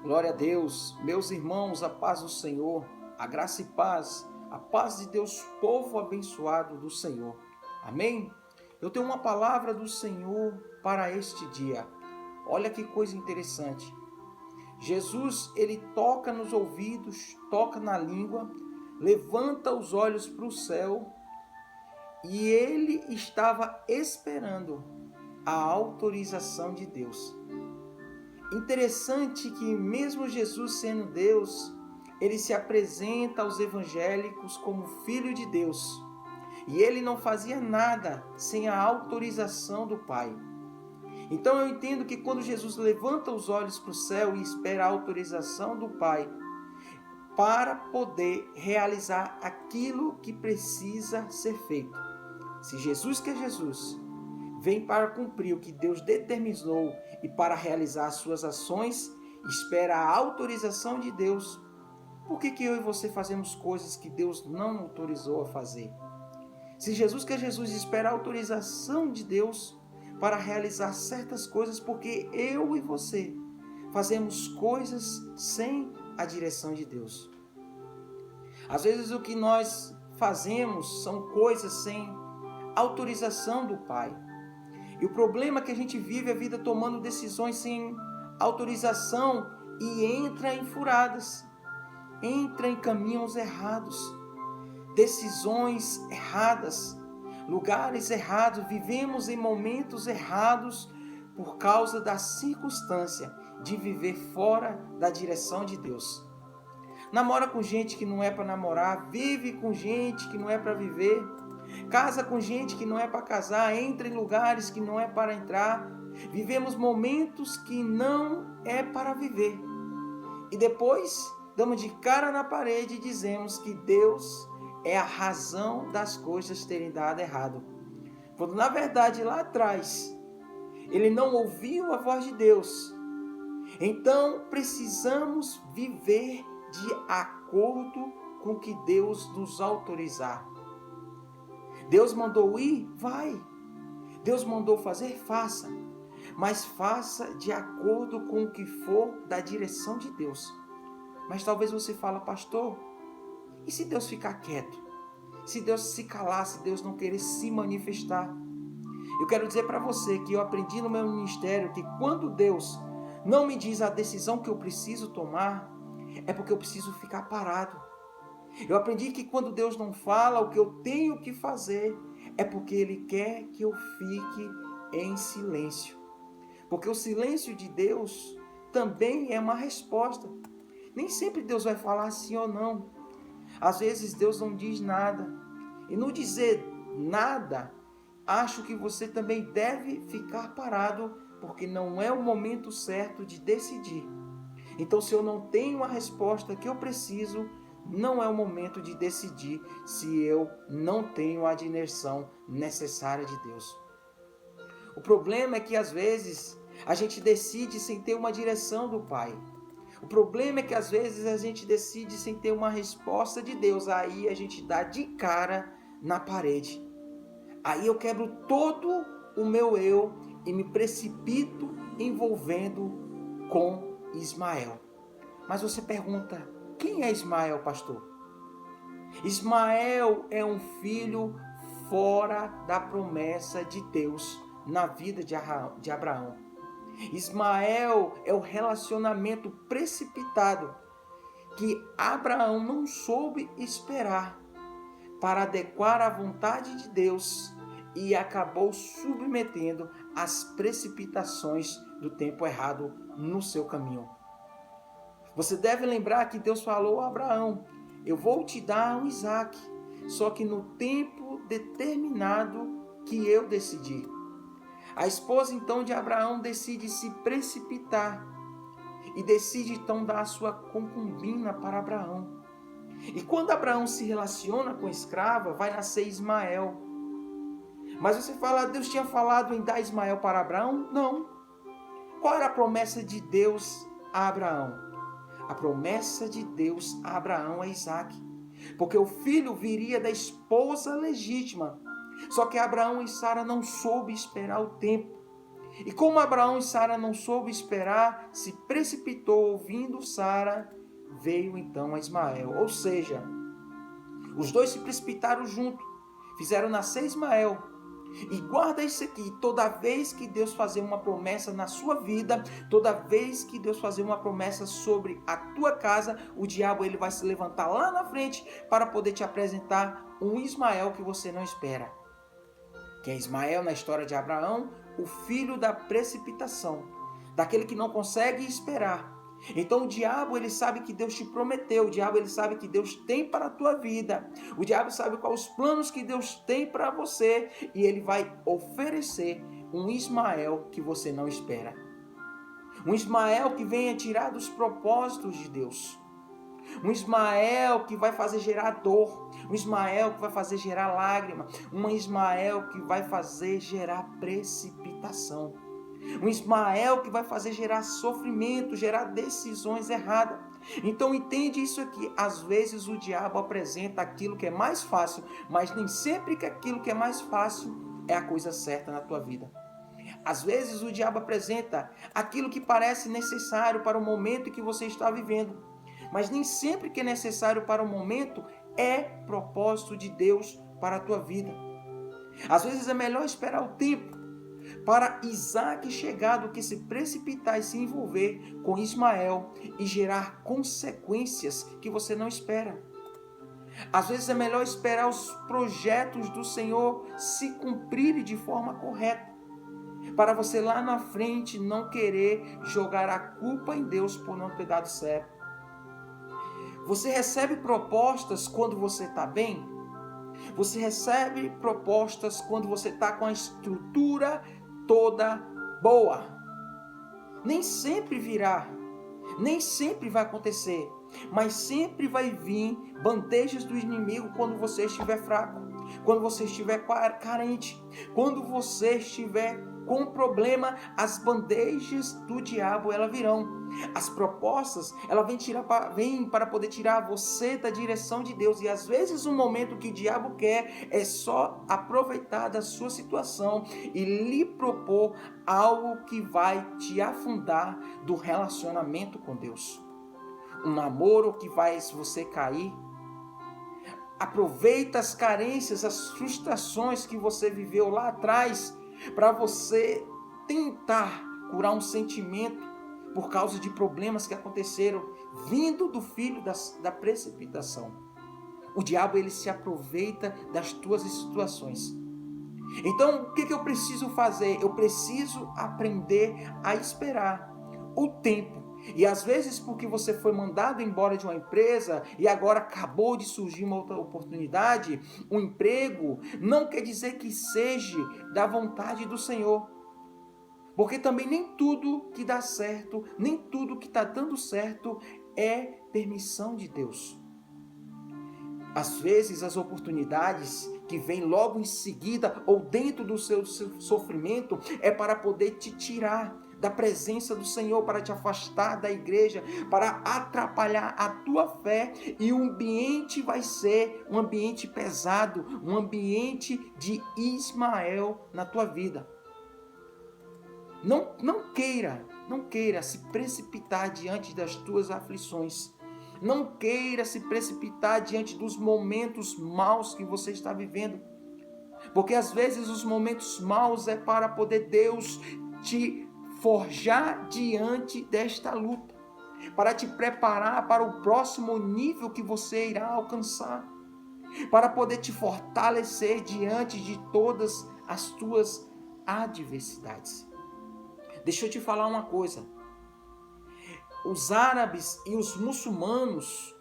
Glória a Deus, meus irmãos, a paz do Senhor, a graça e paz, a paz de Deus, povo abençoado do Senhor. Amém? Eu tenho uma palavra do Senhor para este dia. Olha que coisa interessante. Jesus, ele toca nos ouvidos, toca na língua, levanta os olhos para o céu e ele estava esperando a autorização de Deus. Interessante que mesmo Jesus sendo Deus, ele se apresenta aos evangélicos como Filho de Deus. E ele não fazia nada sem a autorização do Pai. Então eu entendo que quando Jesus levanta os olhos para o céu e espera a autorização do Pai para poder realizar aquilo que precisa ser feito. Se Jesus, que é Jesus, vem para cumprir o que Deus determinou e para realizar as suas ações, espera a autorização de Deus. Por que eu e você fazemos coisas que Deus não autorizou a fazer? Se Jesus, que é Jesus, espera a autorização de Deus para realizar certas coisas, porque eu e você fazemos coisas sem a direção de Deus. Às vezes o que nós fazemos são coisas sem autorização do Pai. E o problema é que a gente vive a vida tomando decisões sem autorização e entra em furadas, entra em caminhos errados, decisões erradas, lugares errados, vivemos em momentos errados por causa da circunstância de viver fora da direção de Deus. Namora com gente que não é para namorar, vive com gente que não é para viver, casa com gente que não é para casar, entra em lugares que não é para entrar, vivemos momentos que não é para viver. E depois damos de cara na parede e dizemos que Deus é a razão das coisas terem dado errado. Quando na verdade lá atrás ele não ouviu a voz de Deus. Então precisamos viver de acordo com o que Deus nos autorizar. Deus mandou ir? Vai. Deus mandou fazer? Faça. Mas faça de acordo com o que for da direção de Deus. Mas talvez você fale, pastor, e se Deus ficar quieto? Se Deus se calar, se Deus não querer se manifestar? Eu quero dizer para você que eu aprendi no meu ministério que quando Deus não me diz a decisão que eu preciso tomar, é porque eu preciso ficar parado. Eu aprendi que quando Deus não fala o que eu tenho que fazer, é porque Ele quer que eu fique em silêncio. Porque o silêncio de Deus também é uma resposta. Nem sempre Deus vai falar sim ou não. Às vezes Deus não diz nada. E no dizer nada, acho que você também deve ficar parado, porque não é o momento certo de decidir. Então, se eu não tenho a resposta que eu preciso, não é o momento de decidir se eu não tenho a direção necessária de Deus. O problema é que às vezes a gente decide sem ter uma direção do Pai. O problema é que às vezes a gente decide sem ter uma resposta de Deus. Aí a gente dá de cara na parede. Aí eu quebro todo o meu eu e me precipito envolvendo com Ismael. Mas você pergunta, quem é Ismael, pastor? Ismael é um filho fora da promessa de Deus na vida de Abraão. Ismael é o relacionamento precipitado que Abraão não soube esperar para adequar à vontade de Deus e acabou submetendo as precipitações do tempo errado no seu caminho. Você deve lembrar que Deus falou a Abraão, eu vou te dar um Isaac, só que no tempo determinado que eu decidi. A esposa então de Abraão decide se precipitar e decide então dar a sua concubina para Abraão. E quando Abraão se relaciona com a escrava, vai nascer Ismael. Mas você fala, Deus tinha falado em dar Ismael para Abraão? Não. Qual era a promessa de Deus a Abraão? A promessa de Deus a Abraão é Isaac. Porque o filho viria da esposa legítima. Só que Abraão e Sara não soube esperar o tempo. E como Abraão e Sara não soube esperar, se precipitou ouvindo Sara, veio então a Ismael. Ou seja, os dois se precipitaram junto, fizeram nascer Ismael. E guarda isso aqui, toda vez que Deus fazer uma promessa na sua vida, toda vez que Deus fazer uma promessa sobre a tua casa, o diabo ele vai se levantar lá na frente para poder te apresentar um Ismael que você não espera. Que é Ismael na história de Abraão, o filho da precipitação, daquele que não consegue esperar. Então o diabo ele sabe que Deus te prometeu, o diabo ele sabe que Deus tem para a tua vida, o diabo sabe quais os planos que Deus tem para você e ele vai oferecer um Ismael que você não espera. Um Ismael que venha tirar dos propósitos de Deus. Um Ismael que vai fazer gerar dor, um Ismael que vai fazer gerar lágrima, um Ismael que vai fazer gerar precipitação. Um Ismael que vai fazer gerar sofrimento, gerar decisões erradas. Então entende isso aqui. Às vezes o diabo apresenta aquilo que é mais fácil, mas nem sempre que aquilo que é mais fácil é a coisa certa na tua vida. Às vezes o diabo apresenta aquilo que parece necessário para o momento que você está vivendo. Mas nem sempre que é necessário para o momento é propósito de Deus para a tua vida. Às vezes é melhor esperar o tempo para Isaac chegar do que se precipitar e se envolver com Ismael e gerar consequências que você não espera. Às vezes é melhor esperar os projetos do Senhor se cumprirem de forma correta, para você lá na frente não querer jogar a culpa em Deus por não ter dado certo. Você recebe propostas quando você está bem? Você recebe propostas quando você está com a estrutura toda boa. Nem sempre virá, nem sempre vai acontecer, mas sempre vai vir bandejas do inimigo quando você estiver fraco, quando você estiver carente, quando você estiver com problema, as bandejas do diabo elas virão. As propostas, ela vem para poder tirar você da direção de Deus. E às vezes o momento que o diabo quer é só aproveitar da sua situação e lhe propor algo que vai te afundar do relacionamento com Deus. Um namoro que vai você cair. Aproveita as carências, as frustrações que você viveu lá atrás para você tentar curar um sentimento por causa de problemas que aconteceram vindo do filho da precipitação. O diabo ele se aproveita das tuas situações. Então, o que eu preciso fazer? Eu preciso aprender a esperar o tempo. E às vezes porque você foi mandado embora de uma empresa e agora acabou de surgir uma outra oportunidade, um emprego, não quer dizer que seja da vontade do Senhor. Porque também nem tudo que dá certo, nem tudo que está dando certo é permissão de Deus. Às vezes as oportunidades que vêm logo em seguida ou dentro do seu sofrimento é para poder te tirar da presença do Senhor, para te afastar da igreja, para atrapalhar a tua fé, e o ambiente vai ser um ambiente pesado, um ambiente de Ismael na tua vida. Não queira se precipitar diante das tuas aflições. Não queira se precipitar diante dos momentos maus que você está vivendo. Porque às vezes os momentos maus é para poder Deus te forjar diante desta luta, para te preparar para o próximo nível que você irá alcançar, para poder te fortalecer diante de todas as tuas adversidades. Deixa eu te falar uma coisa. Os árabes e os muçulmanos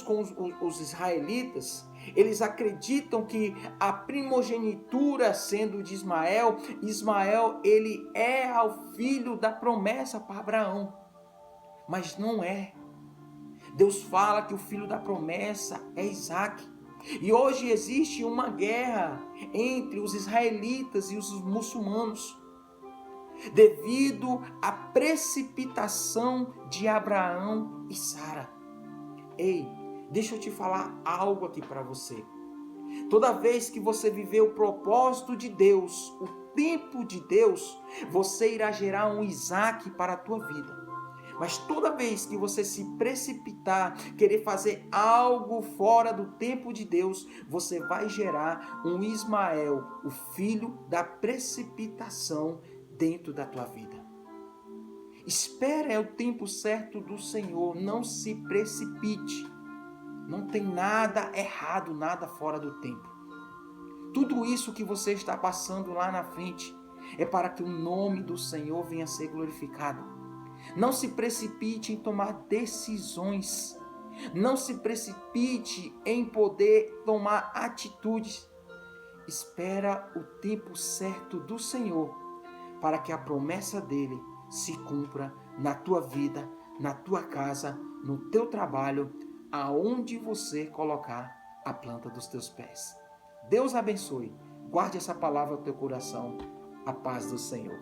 com os israelitas, eles acreditam que a primogenitura sendo de Ismael, ele é o filho da promessa para Abraão. Mas não é. Deus fala que o filho da promessa é Isaac. E hoje existe uma guerra entre os israelitas e os muçulmanos, devido à precipitação de Abraão e Sara. Ei, deixa eu te falar algo aqui para você. Toda vez que você viver o propósito de Deus, o tempo de Deus, você irá gerar um Isaac para a tua vida. Mas toda vez que você se precipitar, querer fazer algo fora do tempo de Deus, você vai gerar um Ismael, o filho da precipitação dentro da tua vida. Espera o tempo certo do Senhor, não se precipite. Não tem nada errado, nada fora do tempo. Tudo isso que você está passando lá na frente é para que o nome do Senhor venha a ser glorificado. Não se precipite em tomar decisões. Não se precipite em poder tomar atitudes. Espera o tempo certo do Senhor para que a promessa dele se cumpra na tua vida, na tua casa, no teu trabalho, aonde você colocar a planta dos teus pés. Deus abençoe. Guarde essa palavra no teu coração. A paz do Senhor.